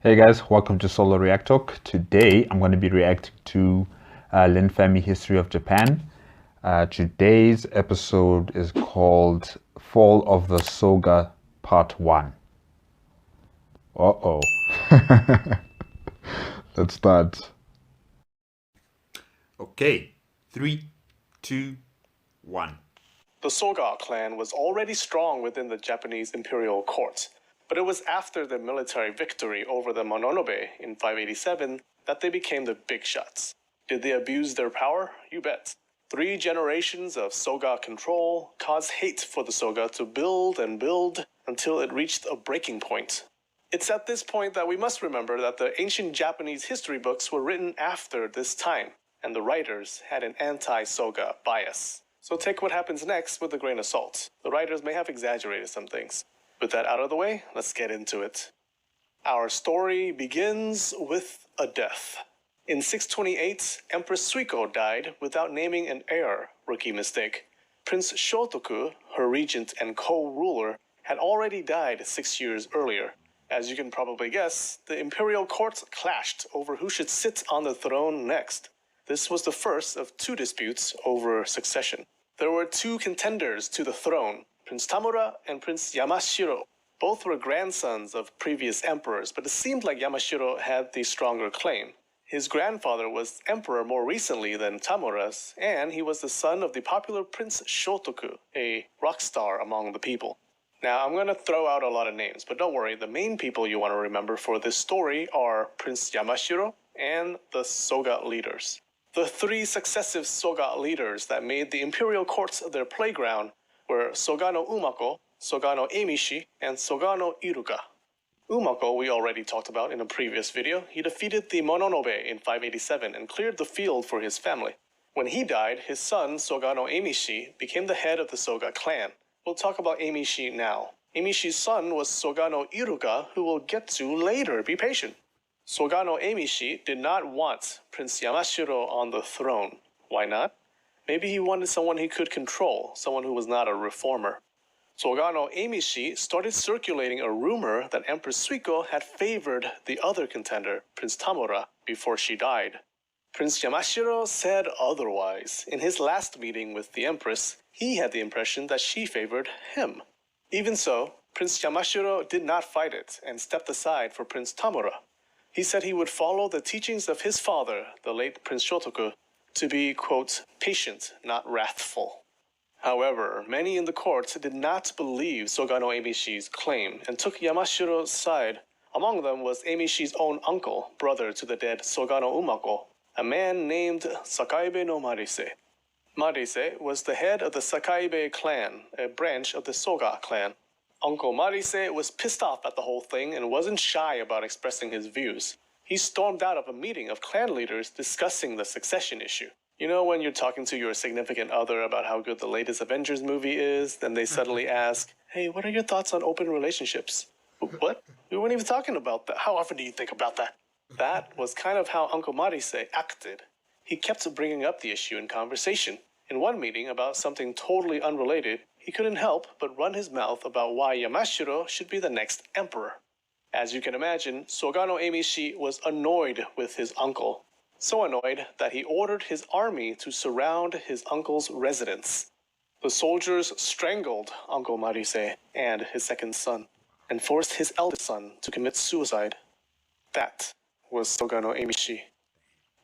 Hey guys, welcome to Solo ReacTalk. Today I'm going to be reacting to Linfamy History of Japan. Today's episode is called Fall of the Soga Part 1. Uh-oh. Let's start. Okay, 3, 2, 1. The Soga clan was already strong within the Japanese imperial court, but it was after the military victory over the Mononobe in 587 that they became the big shots. Did they abuse their power? You bet. 3 generations of Soga control caused hate for the Soga to build and build until it reached a breaking point. It's at this point that we must remember that the ancient Japanese history books were written after this time, and the writers had an anti-Soga bias. So take what happens next with a grain of salt. The writers may have exaggerated some things. With that out of the way, let's get into it. Our story begins with a death. In 628, Empress Suiko died without naming an heir, rookie mistake. Prince Shotoku, her regent and co-ruler, had already died 6 years earlier. As you can probably guess, the imperial court clashed over who should sit on the throne next. This was the first of 2 disputes over succession. There were 2 contenders to the throne, Prince Tamura and Prince Yamashiro. Both were grandsons of previous emperors, but it seemed like Yamashiro had the stronger claim. His grandfather was emperor more recently than Tamura's, and he was the son of the popular Prince Shotoku, a rock star among the people. Now, I'm going to throw out a lot of names, but don't worry, the main people you want to remember for this story are Prince Yamashiro and the Soga leaders. The 3 successive Soga leaders that made the imperial courts their playground were Sogano Umako, Sogano Emishi, and Sogano IRUKA. Umako we already talked about in a previous video. He defeated the Mononobe in 587 and cleared the field for his family. When he died, his son Sogano Emishi became the head of the Soga clan. We'll talk about Emishi now. Emishi's son was Sogano IRUKA, who we'll get to later. Be patient. Sogano Emishi did not want Prince Yamashiro on the throne. Why not? Maybe he wanted someone he could control, someone who was not a reformer. Sogano Emishi started circulating a rumor that Empress Suiko had favored the other contender, Prince Tamura, before she died. Prince Yamashiro said otherwise. In his last meeting with the Empress, he had the impression that she favored him. Even so, Prince Yamashiro did not fight it and stepped aside for Prince Tamura. He said he would follow the teachings of his father, the late Prince Shotoku, to be, quote, patient, not wrathful. However, many in the court did not believe Sogano Emishi's claim and took Yamashiro's side. Among them was Emishi's own uncle, brother to the dead Sogano Umako, a man named Sakaibe no Marise. Marise was the head of the Sakaibe clan, a branch of the Soga clan. Uncle Marise was pissed off at the whole thing and wasn't shy about expressing his views. He stormed out of a meeting of clan leaders discussing the succession issue. You know when you're talking to your significant other about how good the latest Avengers movie is, then they suddenly ask, hey, what are your thoughts on open relationships? What? We weren't even talking about that. How often do you think about that? That was kind of how Uncle Marise acted. He kept bringing up the issue in conversation. In one meeting about something totally unrelated, he couldn't help but run his mouth about why Yamashiro should be the next emperor. As you can imagine, Sogano Emishi was annoyed with his uncle. So annoyed that he ordered his army to surround his uncle's residence. The soldiers strangled Uncle Marise and his second son, and forced his eldest son to commit suicide. That was Sogano Emishi.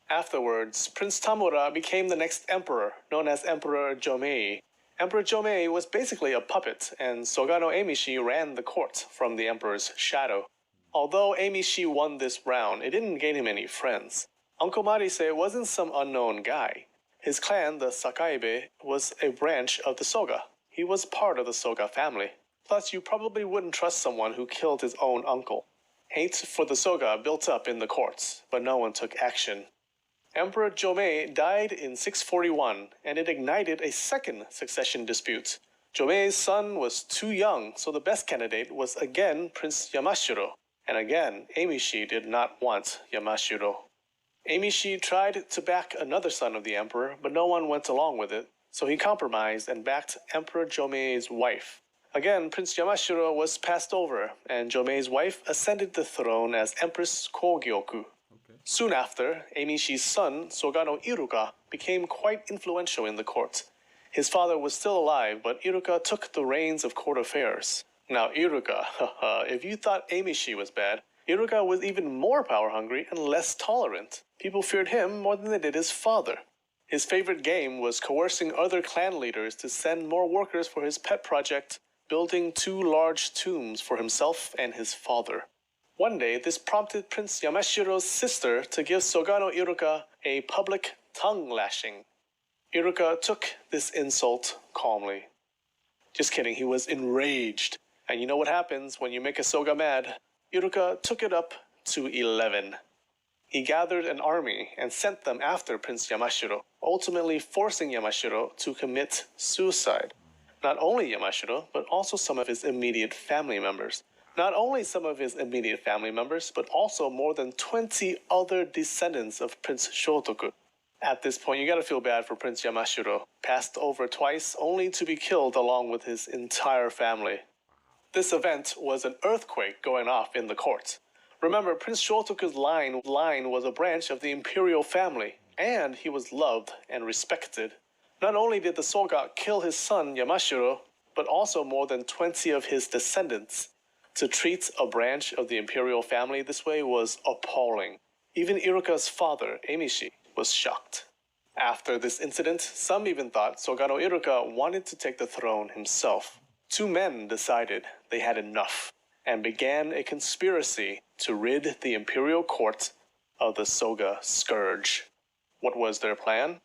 Afterwards, Prince Tamura became the next emperor, known as Emperor JOMEI. Emperor JOMEI was basically a puppet, and Sogano Emishi ran the court from the emperor's shadow. Although Emishi won this round, it didn't gain him any friends. Uncle Marise wasn't some unknown guy. His clan, the Sakaibe, was a branch of the Soga. He was part of the Soga family. Plus, you probably wouldn't trust someone who killed his own uncle. Hate for the Soga built up in the courts, but no one took action. Emperor JOMEI died in 641, and it ignited a second succession dispute. JOMEI's son was too young, so the best candidate was again Prince Yamashiro. And again, Emishi did not want Yamashiro. Emishi tried to back another son of the emperor, but no one went along with it, so he compromised and backed Emperor JOMEI's wife. Again, Prince Yamashiro was passed over, and Jomei's wife ascended the throne as Empress Kogyoku. Soon after, Emishi's son, Soga no IRUKA, became quite influential in the court. His father was still alive, but IRUKA took the reins of court affairs. Now IRUKA, if you thought Emishi was bad, IRUKA was even more power-hungry and less tolerant. People feared him more than they did his father. His favorite game was coercing other clan leaders to send more workers for his pet project, building 2 large tombs for himself and his father. One day, this prompted Prince Yamashiro's sister to give Soga no IRUKA a public tongue lashing. IRUKA took this insult calmly. Just kidding, he was enraged. And you know what happens when you make a Soga mad? IRUKA took it up to 11. He gathered an army and sent them after Prince Yamashiro, ultimately forcing Yamashiro to commit suicide. Not only Yamashiro, but also some of his immediate family members. Not only some of his immediate family members, but also more than 20 other descendants of Prince Shotoku. At this point, you gotta feel bad for Prince Yamashiro, passed over twice only to be killed along with his entire family. This event was an earthquake going off in the court. Remember, Prince Shotoku's line was a branch of the imperial family, and he was loved and respected. Not only did the Soga kill his son Yamashiro, but also more than 20 of his descendants. To treat a branch of the imperial family this way was appalling. Even IRUKA's father, Emishi, was shocked. After this incident, some even thought Soga no IRUKA wanted to take the throne himself. 2 men decided they had enough and began a conspiracy to rid the imperial court of the Soga scourge. What was their plan?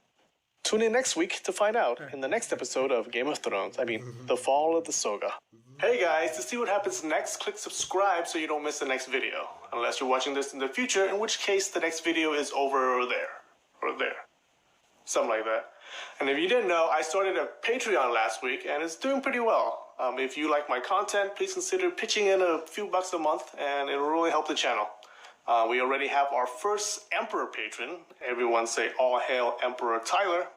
Tune in next week to find out in the next episode of Game of Thrones. The Fall of the Soga. Hey guys, to see what happens next, click subscribe so you don't miss the next video. Unless you're watching this in the future, in which case the next video is over there. Or there. Something like that. And if you didn't know, I started a Patreon last week and it's doing pretty well. If you like my content, please consider pitching in a few bucks a month and it'll really help the channel. We already have our first Emperor patron. Everyone say all hail Emperor Tyler.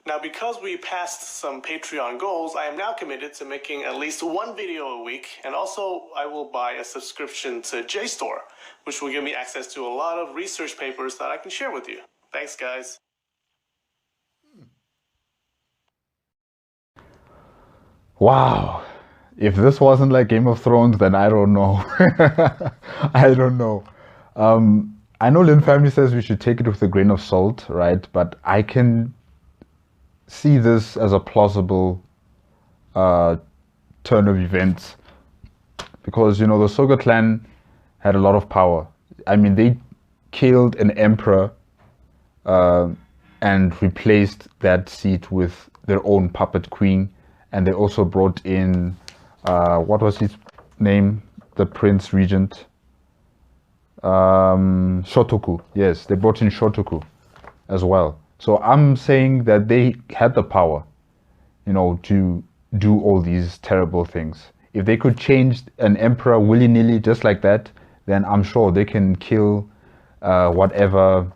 Now, because we passed some Patreon goals, I am now committed to making at least 1 video a week, and also I will buy a subscription to JSTOR, which will give me access to a lot of research papers that I can share with you. Thanks, guys. Wow. If this wasn't like Game of Thrones, then I don't know. I don't know. I know Linfamy says we should take it with a grain of salt, right? But I can see this as a plausible turn of events, because you know the Soga clan had a lot of power. I mean, they killed an emperor and replaced that seat with their own puppet queen, and they also brought in what was his name, the prince regent, Shotoku. Yes, they brought in Shotoku as well. So I'm saying that they had the power, you know, to do all these terrible things. If they could change an emperor willy-nilly just like that, then I'm sure they can kill whatever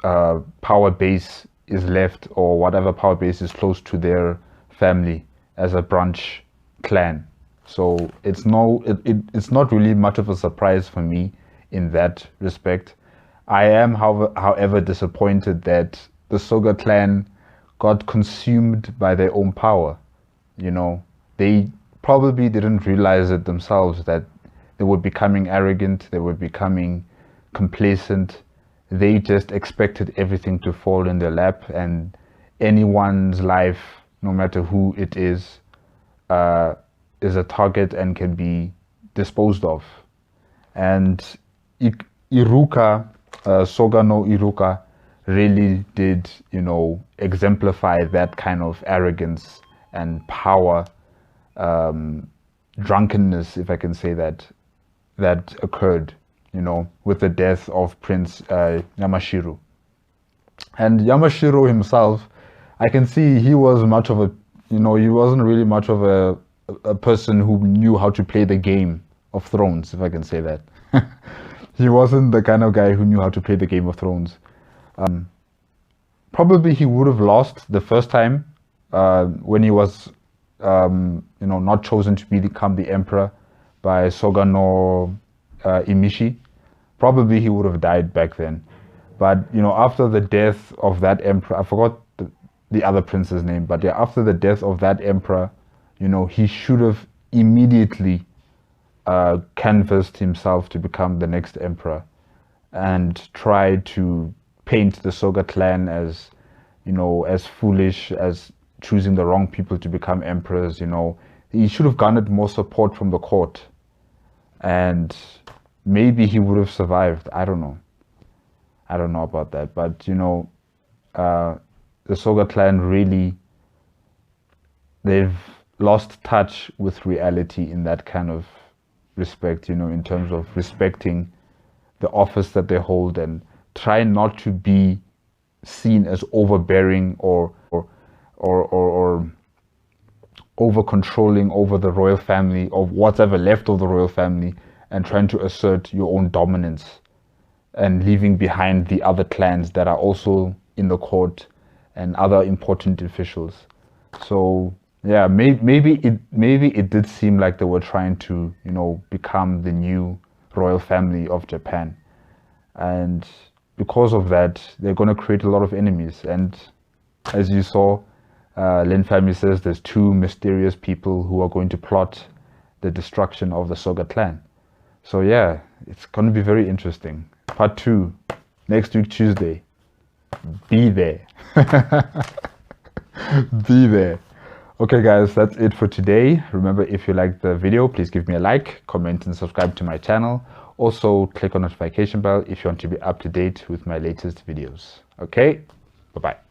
power base is left, or whatever power base is close to their family as a branch clan. So it's not really much of a surprise for me in that respect. I am, however, disappointed that the Soga clan got consumed by their own power. You know, they probably didn't realize it themselves that they were becoming arrogant, they were becoming complacent. They just expected everything to fall in their lap, and anyone's life, no matter who it is a target and can be disposed of. And IRUKA, Soga no IRUKA, really did, you know, exemplify that kind of arrogance and power, drunkenness, if I can say that occurred, you know, with the death of Prince Yamashiro. And Yamashiro himself, I can see he was much of a, you know, he wasn't really much of a person who knew how to play the game of Thrones, if I can say that. He wasn't the kind of guy who knew how to play the Game of Thrones. Probably he would have lost the first time when he was not chosen to become the emperor by Soga no Imishi, probably he would have died back then. But after the death of that emperor, I forgot the other prince's name, but yeah, after the death of that emperor, he should have immediately canvassed himself to become the next emperor and tried to paint the Soga clan as, as foolish, as choosing the wrong people to become emperors. He should have garnered more support from the court, and maybe he would have survived. I don't know about that, but the Soga clan really, they've lost touch with reality in that kind of respect, in terms of respecting the office that they hold and try not to be seen as overbearing or over controlling over the royal family, or whatever left of the royal family, and trying to assert your own dominance and leaving behind the other clans that are also in the court and other important officials. So yeah, maybe it did seem like they were trying to become the new royal family of Japan, and because of that they're going to create a lot of enemies. And as you saw, Linfamy says there's two mysterious people who are going to plot the destruction of the Soga clan. So yeah, it's going to be very interesting. Part 2 next week, Tuesday. Be there. Be there. Okay guys, that's it for today. Remember, if you liked the video, please give me a like, comment and subscribe to my channel. Also click on the notification bell if you want to be up to date with my latest videos. Okay, bye bye.